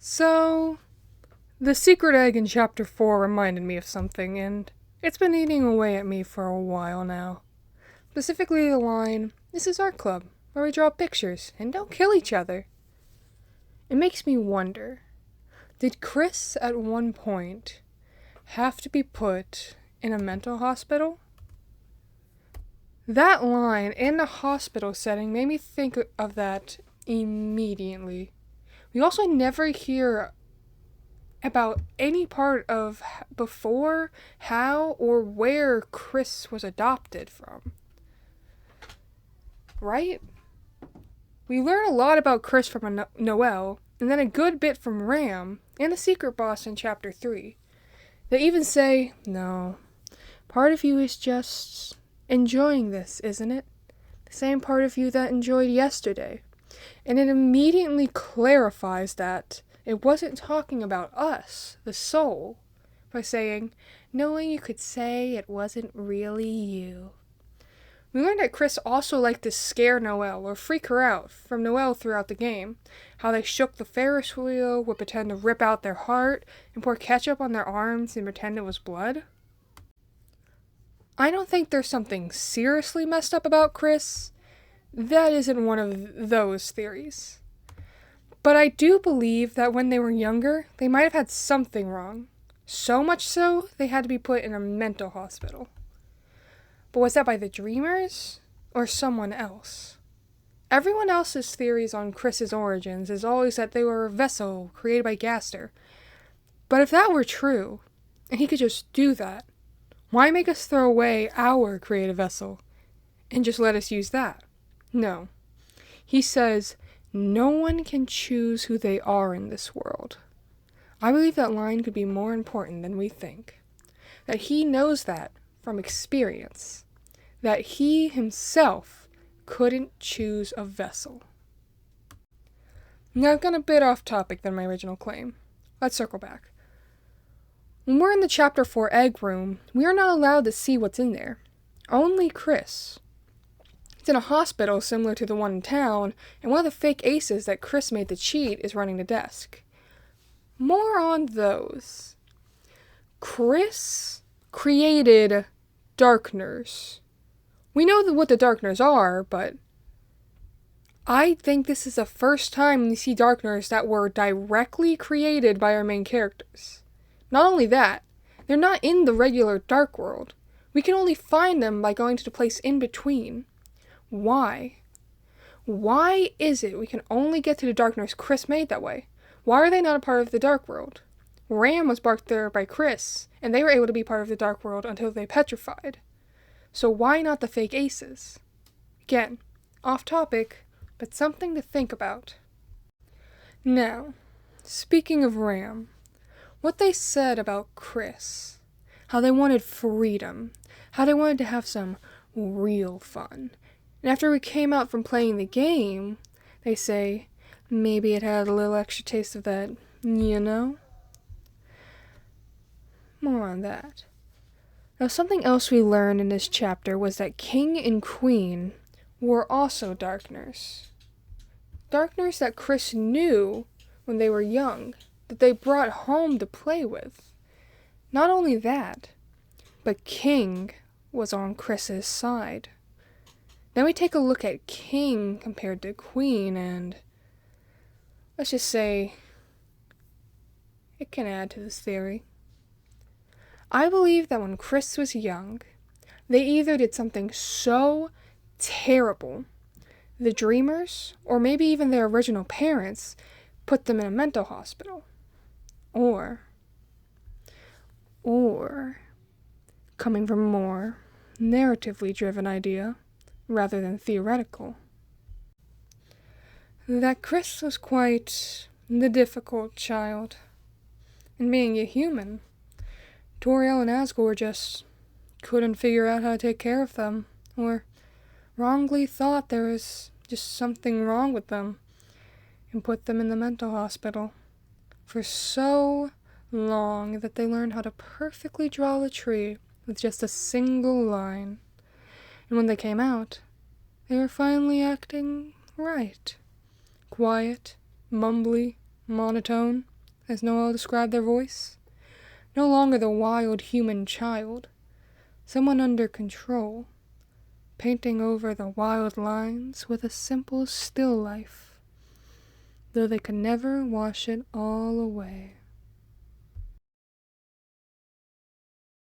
So, the secret egg in chapter 4 reminded me of something, and it's been eating away at me for a while now. Specifically the line, "This is art club, where we draw pictures and don't kill each other." It makes me wonder, did Kris at one point have to be put in a mental hospital? That line in a hospital setting made me think of that immediately. We also never hear about any part of before, how, or where Kris was adopted from. Right? We learn a lot about Kris from Noelle, and then a good bit from Ram, and the secret boss in chapter 3. They even say, no, part of you is just enjoying this, isn't it? The same part of you that enjoyed yesterday. And it immediately clarifies that it wasn't talking about us, the soul, by saying, knowing you could say it wasn't really you. We learned that Kris also liked to scare Noelle or freak her out from Noelle throughout the game. How they shook the Ferris wheel, would pretend to rip out their heart, and pour ketchup on their arms and pretend it was blood. I don't think there's something seriously messed up about Kris. That isn't one of those theories. But I do believe that when they were younger, they might have had something wrong. So much so, they had to be put in a mental hospital. But was that by the Dreamers or someone else? Everyone else's theories on Kris's origins is always that they were a vessel created by Gaster. But if that were true, and he could just do that, why make us throw away our creative vessel and just let us use that? No. He says, no one can choose who they are in this world. I believe that line could be more important than we think. That he knows that from experience. That he himself couldn't choose a vessel. Now I've gone a bit off topic than my original claim. Let's circle back. When we're in the chapter 4 egg room, we are not allowed to see what's in there. Only Kris. It's in a hospital similar to the one in town, and one of the fake aces that Kris made to cheat is running the desk. More on those. Kris created Darkners. We know what the Darkners are, but I think this is the first time we see Darkners that were directly created by our main characters. Not only that, they're not in the regular Dark World. We can only find them by going to the place in between. Why? Why is it we can only get to the Darkners Kris made that way? Why are they not a part of the Dark World? Ram was brought there by Kris, and they were able to be part of the Dark World until they petrified. So why not the fake aces? Again, off topic, but something to think about. Now, speaking of Ram, what they said about Kris, how they wanted freedom, how they wanted to have some real fun. And after we came out from playing the game, they say, maybe it had a little extra taste of that, you know? More on that. Now, something else we learned in this chapter was that King and Queen were also Darkners. Darkners that Kris knew when they were young, that they brought home to play with. Not only that, but King was on Kris's side. Then we take a look at King compared to Queen, and let's just say it can add to this theory. I believe that when Kris was young, they either did something so terrible, the Dreamers, or maybe even their original parents, put them in a mental hospital. Or, coming from a more narratively driven idea, rather than theoretical, that Kris was quite the difficult child. And being a human, Toriel and Asgore just couldn't figure out how to take care of them, or wrongly thought there was just something wrong with them, and put them in the mental hospital for so long that they learned how to perfectly draw a tree with just a single line. And when they came out, they were finally acting right. Quiet, mumbly, monotone, as Noel described their voice. No longer the wild human child, someone under control, painting over the wild lines with a simple still life, though they could never wash it all away.